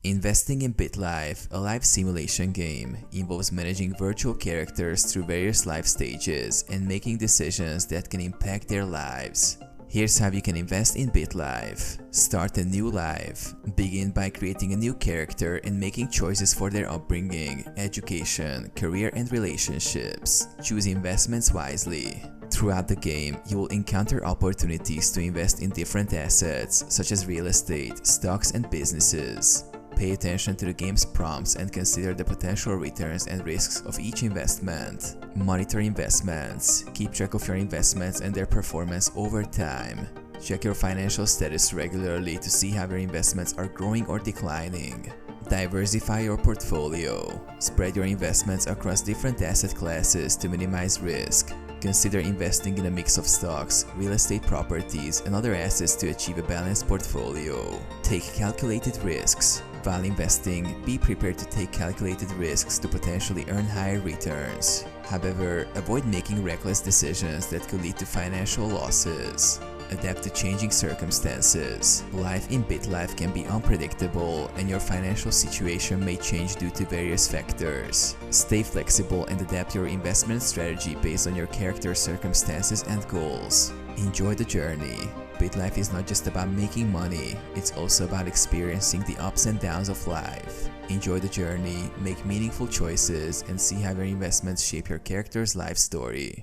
Investing in BitLife, a life simulation game, involves managing virtual characters through various life stages and making decisions that can impact their lives. Here's how you can invest in BitLife. Start a new life. Begin by creating a new character and making choices for their upbringing, education, career, and relationships. Choose investments wisely. Throughout the game, you will encounter opportunities to invest in different assets, such as real estate, stocks, and businesses. Pay attention to the game's prompts and consider the potential returns and risks of each investment. Monitor investments. Keep track of your investments and their performance over time. Check your financial status regularly to see how your investments are growing or declining. Diversify your portfolio. Spread your investments across different asset classes to minimize risk. Consider investing in a mix of stocks, real estate properties, and other assets to achieve a balanced portfolio. Take calculated risks. While investing, be prepared to take calculated risks to potentially earn higher returns. However, avoid making reckless decisions that could lead to financial losses. Adapt to changing circumstances. Life in BitLife can be unpredictable, and your financial situation may change due to various factors. Stay flexible and adapt your investment strategy based on your character's circumstances and goals. Enjoy the journey. BitLife is not just about making money, it's also about experiencing the ups and downs of life. Enjoy the journey, make meaningful choices, and see how your investments shape your character's life story.